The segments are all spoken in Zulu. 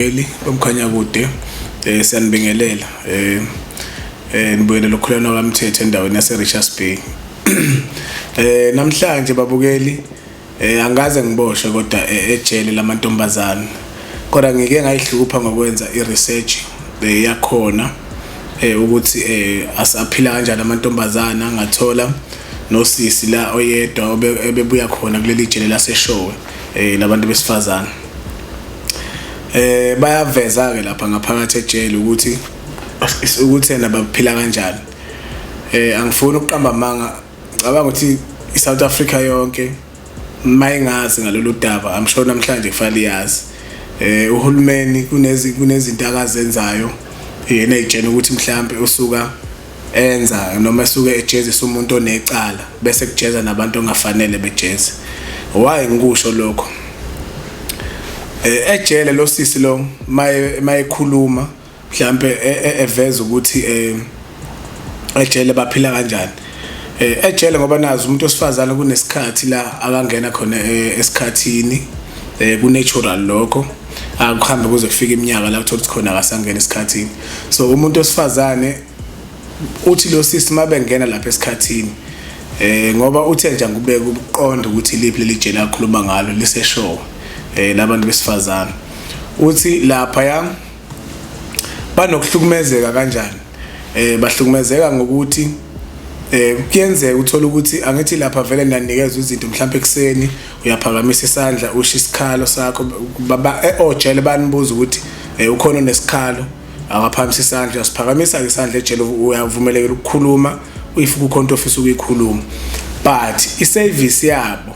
Bomkhanya kude siyanibingelela nibuyele lokhulana kwaMthetho endaweni yase Richards Bay. Namhlanje babukeli angaze ngiboshwe kodwa ejele lamantombazana kodwa ngike ngayihlupha ngokwenza iresearch yakhona ukuthi asaphila kanjani amantombazana ngathola nosisi la oyedwa ebebuya khona kuleli jele laseshowe labantu besifazana. Bayaveza ke lapha ngaphakathi ejele ukuthi yena baphila kanjani. Angifuni ukuqamba amanga, ngicabanga ukuthi iSouth Africa yonke mayingazi ngalolu daba I'm sure namhlanje kufanele yazi. Uhulumeni kunezinto akazenzayo yena ejene ukuthi mhlambe usuka enza noma esuke ejezisa umuntu onecala bese kujeza nabantu ongafanele bejeze. Why ngikusho lokho? Ejele lo sisi lo mayekhuluma mhlambe eveza ukuthi ejele baphila kanjani. Ejele ngoba nazi umuntu osifazana kunesikhathi la akangena khona esikhathini ku-natural lokho akuhambe kuze kufike iminyaka la uthola ukuthi khona akasangena esikhathini. So umuntu osifazane uthi lo sisi mabengena lapha esikhathini ngoba uthe nje ngubeka ubuqondo ukuthi liphi leli jele akhuluma ngalo liseshowe labantu besifazana uthi lapha ya banokuhlukumezeka kanjani. Bahlukumezeka ngokuthi kuyenzeka uthola ukuthi angithi lapha vele niyanikeza izinto mhlawumbe ekseni uyaphakamisa isandla usho isikhalo sakho baba ojele banibuza ukuthi ukhona nesikhalo akaphakamisa isandla usiphakamisa isandla ejele uyavumelekela ukukhuluma uyifuka ukhonto ofisa ukuyikhuluma but iservice yabo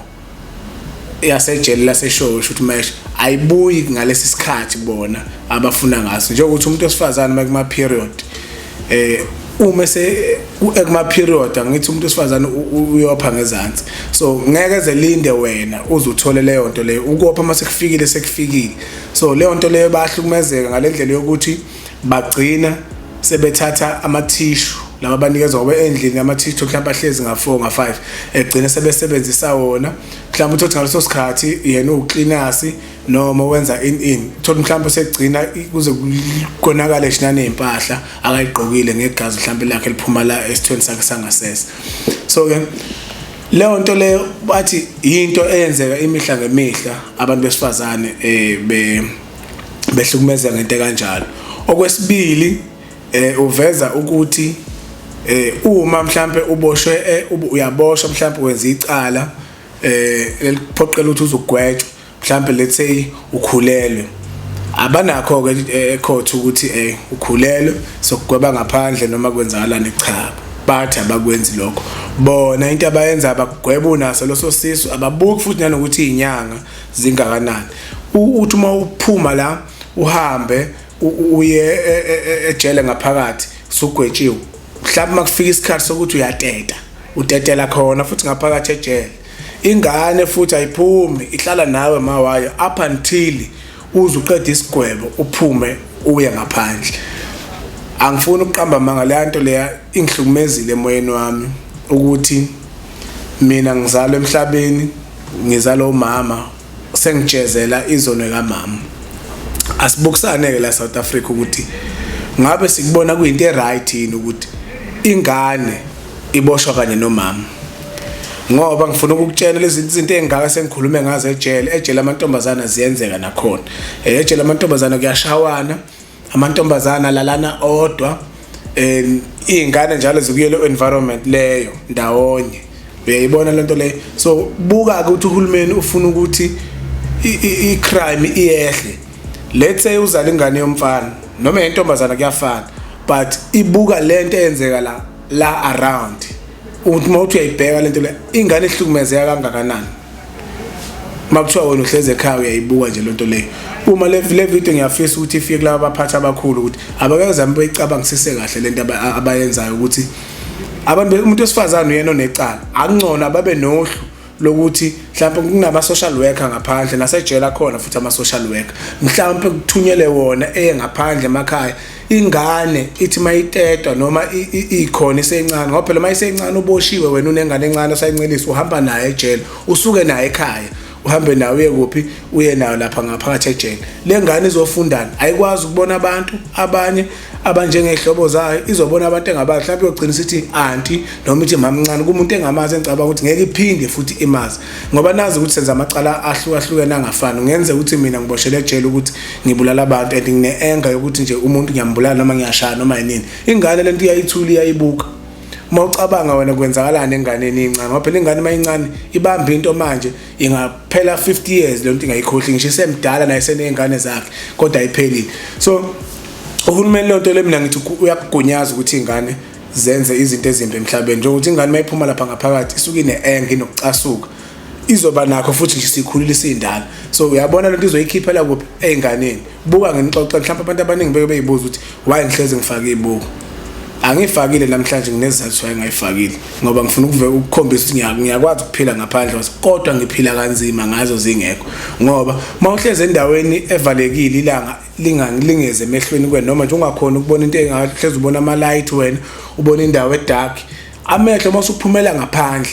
yasejele laseshowe ukuthi manje ayibuyi ngalesi sikhathi bona abafuna ngaso njengokuthi umuntu osifazana makuma period uma ekuma period angithi umuntu osifazana uyopha ngezansi so ngeke zelinde wena uzuthole leyo nto leyo ukopha mase kufikile sekufikile. So leyo nto leyo bahlukumezeka ngalendlela yokuthi bagcina sebethatha amathishu laba banikezwa ngoba endlini amathishu mhlawumbe ahlezi nga4 nga5 egcina sebesebenzisa wona mhlawumbe uthi ngaleso sikhathi yena ucleaners noma wenza in thola mhlawumbe segcina kuze konakala eshinane impahla akayiqokile ngegazi mhlawumbe lakhe liphuma la esithweni sakhe sangasese. So ke leyo nto leyo bathi into eyenzeka imihla ngemihla abantu besifazane behlukumeza ngento kanjalo. Okwesibili uveza ukuthi uma mhlambe uboshwe uyaboshwa mhlambe wenza icala eliphoqela ukuthi uzugwetshwa mhlambe let's say ukhulelwe abanakho ke ecourt ukuthi ukhulelwe sokugweba ngaphandle noma kwenzakalana echaba bathi abakwenzi lokho bona into abayenza abagweba unaso loso sisu ababuki futhi nanokuthi izinyanga zingakanani. Uthi uma uphuma la uhambe uye ejele ngaphakathi sugwetshiwe mhlawumbe makufika isikhathi sokuthi utetela khona futhi ngaphakathi ejele ingane futhi ayiphumi ihlala nawe mawayo up until uzuqeda isigwebo uphume uye ngaphandle. Angifuni ukuqamba amanga le nto leya ingihlukumezile emoyeni wami ukuthi mina ngizalwe emhlabeni ngizalwa umama sengijezela izono kamama. Asibukisane ke la South Africa ukuthi ngabe sikubona kuyinto eright yini ukuthi ingane iboshwa kanye nomama ngoba ngifuna ukukutshela lezi zinto engaka sengikhulume ngazo ejele amantombazana ziyenzeka nakhona. Ejele amantombazana kuyashawana amantombazana lalana odwa izingane njalo zikuyelo environment leyo ndawonye uyayibona lento leyo. So buka ukuthi uhulumeni ufuna ukuthi icrime iyehle. Let's say uzala ingane yomfana noma yentombazana kuyafana but ibuka lento eyenzeka la around uma uthi uyayibheka lento le ingane ehlukumezeka kangakanani makuthiwa wena uhleze ekhaya uyayibuka nje lento le. Uma le video ngiyafisa ukuthi ifike kulabo abaphathi abakhulu ukuthi abakazami beyicabangisise kahle lento abayenzayo ukuthi abantu umuntu osifazana uyena onecala akungcona babe nohlu lokuthi mhlawumbe kunama social worker ngaphandle nasejela khona futhi ama social worker mhlawumbe kuthunyele wona ngaphandle emakhaya ingane ithi mayitetwa noma ikhona isencane ngoba phela mayisencane uboshiwe wena unengane encane osayincelisa uhamba naye ejele usuke naye ekhaya uhambe nawe uye kuphi uye nayo lapha ngaphakathi ejele. Le ngane izofundana, ayikwazi ukubona abantu abanye abanjengehlobo zayo, izobona abantu engabazi, mhlawumbe yogcina sithi auntie noma ithi mamncane kumuntu engamazi engicabanga ukuthi ngeke iphinde futhi imazi, ngoba nazi ukuthi senza amacala ahlukahlukene angafani. Ngenze ukuthi mina ngiboshele ejele ukuthi ngibulala abantu and ngine-anger yokuthi nje umuntu ngiyambulala noma ngiyashaya noma yini. Ingane lento iyayithula iyayibuka. Mawucabanga wena kwenzakalani enganeni incane, ngoba phela ingane mayincane ibamba into manje ingaphela 50 years lento ingayikhohli, ngisho isemdala naye senezingane zakhe kodwa ayiphelile. So uhulumeni lonto le mina ngithi uyakugunyaza ukuthi ingane zenze izinto ezimbi emhlabeni, njengokuthi ingane mayiphuma lapha ngaphakathi isuke ine-anger inokucasuka, izoba nakho futhi nje sikhulile isindala. So uyabona lento izoyikhiphela kuphi einganeni. Buka ngenixoxa mhlawumbe abantu abaningi beke beyibuza ukuthi why ngihleze ngifake ibuko. Angifakile namhlanje nginezizathu why ngayifakile, ngoba ngifuna ukukhombisa ukuthi ngiyakwazi ukuphila ngaphandle kodwa ngiphila kanzima ngazo zingekho. Ngoba mawuhleze endaweni evalekile ilanga lingangilingeze emehlweni kwena, noma nje ungakhona ukubona into engahleze ubona ama light wena ubona indawo edark, amehlo masuphumela ngaphandle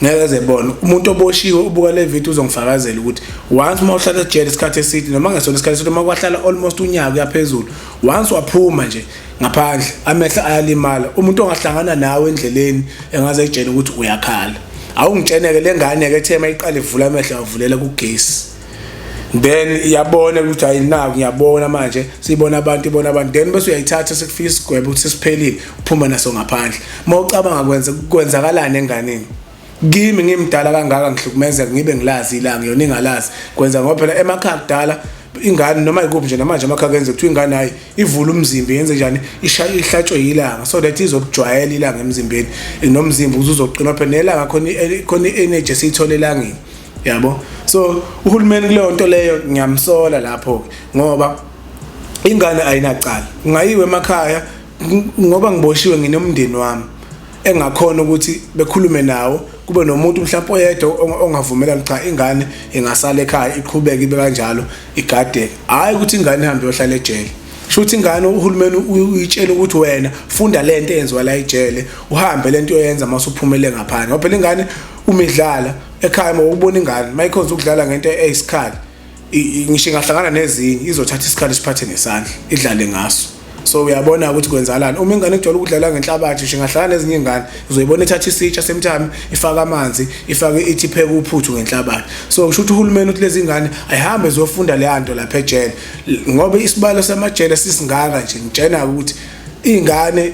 ngeke zebona. Umuntu oboshiwe ubuka le video uzongifakazela ukuthi once mawuhlala ejele isikhathi eside noma ngesona isikhathi eside makwahlala almost unyaka yaphezulu, once waphuma nje ngaphandle amehlo ayalimala. Umuntu ongahlangana nawe endleleni engaze ejele ukuthi uyakhala, awungitsheneke le ngane ke ethe mayiqala ivula amehlo avulela kugesi, then iyabona ukuthi ayinaku ngiyabona manje sibona abantu ibona abantu, then bese uyayithatha sekufika isigwebo ukuthi sesiphelile uphuma naso ngaphandle. Mawucabanga kwenzakalani enganeni. Kimi ngimdala kangaka ngihlukumezeka ngibe ngilazi ilanga yona ingalazi kwenza, ngoba phela emakhaya kudala ingane noma ikuphi nje namanje emakhaya kenze kuthiwa ingane hayi ivula umzimba yenze njani ihlatshwe yilanga so that izokujwayela ilanga emzimbeni nomzimba uzoqina phela nelanga khona energy esithola elangeni, yabo. So uhulumeni kuleyo nto leyo ngiyamsola lapho ngoba ingane ayinacala. Ngayiwe emakhaya ngoba ngiboshiwe nginomndeni wami engakhona ukuthi bekhulume nawo, kube nomuntu mhlawumbe oyedwa ongavumela cha ingane ingasala ekhaya iqhubeke ibe kanjalo igade, hayi ukuthi ingane ihambe yohlala ejele. Shuthi ingane uhulumeni uyitshela ukuthi wena funda lento eyenziwa la ejele, uhambe lento oyenza masuphumele ngaphandle. Ngoba phela ingane umidlala ekhaya mawubona ingane mayikhonza ukudlala ngento eyisikhathi ngisho ingahlangana nezinye izothatha isikhathi siphathe nesandla idlale ngaso. So uyabona ukuthi kwenzakalani uma ingane ijwayele ukudlala ngenhlabathi nje ngahlala nezinye ingane uzoyibona ithatha isitsha semthami ifaka amanzi ifake ithi pheka uphuthu ngenhlabathi. So kusho ukuthi uhulumeni uthi lezi ingane ayihambe zofunda le nto lapha ejele, ngoba isibalo samajele sisingaka nje ngitshena ukuthi ingane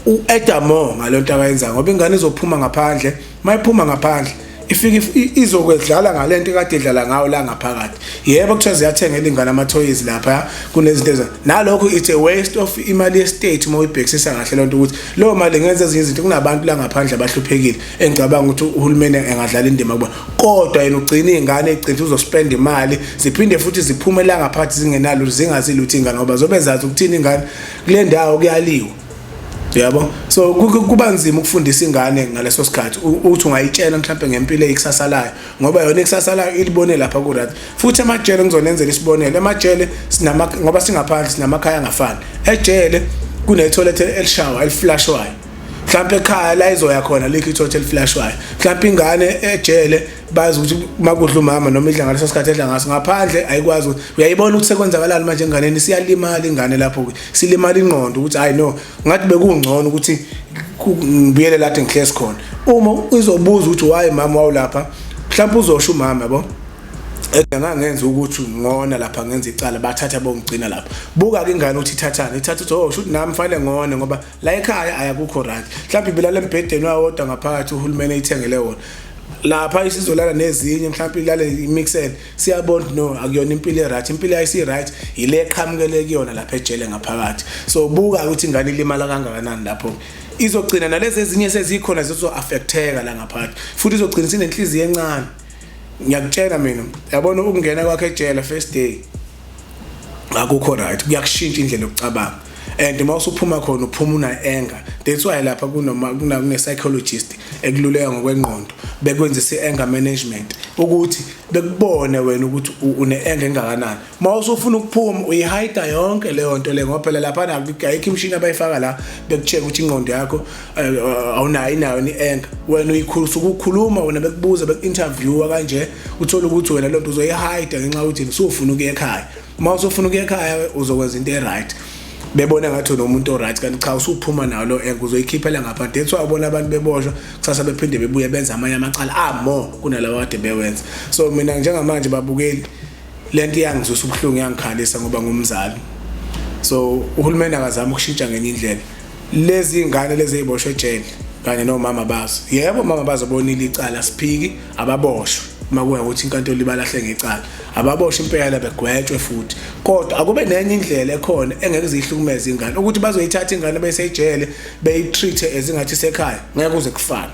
uEdamo ngalonto akayenza, ngoba ingane izophuma ngaphandle, mayiphuma ngaphandle ifike izokwedlala ngalento ekade idlala ngawo la ngaphakathi. Yebo kuthiwa ziyathengela ingane ama toys lapha kunezinto ezo, nalokho it's a waste of imali ye-state uma uyibhekisisa kahle lento ukuthi lo mali ngenza ezinye izinto kunabantu la ngaphandle abahluphekile engicabanga ukuthi uhulumeni engadlala indima kubona, kodwa yena ugcina ingane egcina uzospend imali ziphinde futhi ziphume la ngaphathi zingenalo zingazi lutho ingane ngoba zobe zazi ukuthini ingane kule ndawo kuyaliwa, yabo. So kuba nzima ukufundisa ingane ngaleso sikhathi uthi ungayitshela mhlawumbe ngempilo eyikusasalayo ngoba yona ikusasalayo ilibone lapha kuRathi. Futhi amajele ngizonenzela isibonelo, amajele ngoba singaphandle sinamakhaya angafani. Ejele kune toilet elishawa eliflashwayo, mhlawumbe ekhaya la izoya khona likho itoilet eliflashwayo. Mhlawumbe ingane ejele bazi ukuthi makudla umama noma idla ngaleso sikhathi edla ngaso, ngaphandle ayikwazi. Uyayibona ukuthi sekwenzakalani manje enganeni, siyalimala ingane lapho silimala ingqondo ukuthi hayi no ngathi bekungcono ukuthi ngibuyele lapha ngihlezi khona. Uma uzobuza ukuthi why mama wawulapha, mhlawumbe uzosho umama, yabo, engangenza ukuthi ngona lapha ngenza icala bathatha bongigcina lapha. Buka ke ingane ukuthi ithathane ithatha ukuthi oh shoot nami mfanele ngone ngoba la ekhaya ayakukho right. Mhlawumbe ibilala embhedeni wawodwa ngaphakathi uhulumeni ayithengele wona, lapha isizolala nezinye mhlawumbe ilale imixed. Siyabona no akuyona impilo eright, impilo ayisi right ile eqhamukele kuyona lapha ejele ngaphakathi. So buka ukuthi ingane ilimala kangakanani lapho, izogcina nalezi ezinye sezikhona zizo affecteka la ngaphakathi, futhi izogcina sinenhliziyo encane. Ngiyakutshela mina, yabona ukungena kwakhe ejele first day akukho right, kuyakushintsha indlela yokucabanga. and mawusuphuma khona uphuma una anger. That's why lapha kune psychologist ekululeka ngokwengqondo bekwenzisa anger management ukuthi bekubone wena ukuthi une anger engakanani. Mawusufuna ukuphuma uyihide yonke leyo nto le ngoba phela lapha ayikho imshini abayifaka la bekucheck ukuthi ingqondo yakho awunayo inayo ni anger. Wena ukukhuluma wena bekubuza beku-interviewa kanje uthola ukuthi wena lento uzoyihide ngenxa ukuthi usufuna ukuya ekhaya. Mawusufuna ukuya ekhaya uzokwenza into right. Bebona ngathi unomuntu oright kanti cha usuphuma nawo lo anger uzoyikhiphela ngapha. That's why ubona abantu beboshwa kusasa bephinde bebuye benza amanye amacala more kunalawa kade bewenza. So mina njengamanje babukeli lento iyangizwisa ubuhlungu yangikhalisa ngoba ngumzali. So uhulumeni akazama ukushintsha ngenye indlela. Lezi ingane lezi eziboshwe ejele kanye nomama bazo. Yebo mama bazo bonile icala siphiki ababoshwe. Makuya ukuthi inkantolo ibalahle ngecala ababoshwe impela begwetshwe futhi kodwa akube nenye indlela ekhona engeke zihlukumeze ingane ukuthi bazoyithatha ingane beseyijele beyitreat ezingathi sekhaya ngeke kuze kufane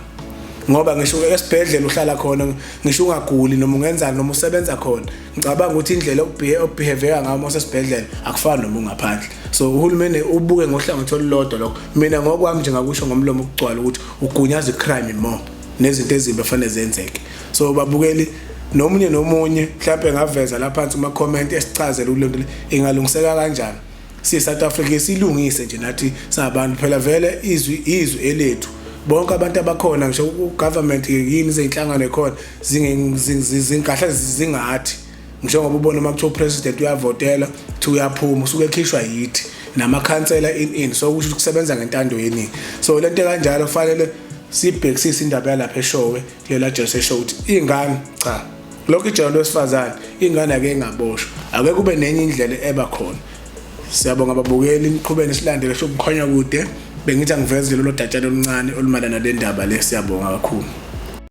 ngoba ngisho esibhedlela uhlala khona ngisho ungaguli noma ungenzani noma usebenza khona ngicabanga ukuthi indlela okubehavior ngayo mosesibhedlela akufani noma ungaphandle. So uhulumeni ubuke ngohlangothi olulodwa lokho. Mina ngokwami nje ngakusho ngomlomo ukugcwala ukuthi ugunyaza icrime more nezinto ezimbi efanele zenzeke. So babukeli nomunye mhlawumbe ngaveza la phansi kuma comment esichazela ulento ingalungiseka kanjani. South Africa silungise nje nathi sabantu phela vele izwi elethu bonke abantu abakhona ngisho ugovernment yini izinhlangano ekhona zingahle zingathi ngisho ngoba ubona uma kuthiwa president uyavotela kuthi uyaphuma usuke ekhishwa yithi namakhansela in so kusho ukusebenza ngentando yeningi. So lento kanjalo kufanele sibhekisisa indaba yalapha eShowe lela Jose esho ukuthi ingane cha lokho ijalo lesifazane ingane ake ngaboshwa ake kube nenye indlela eba khona. Siyabonga ababukeli iqhubeni silandele sokukhanya kude bengithi angivezele lo datshana oluncane olumalana le ndaba le. Siyabonga kakhulu.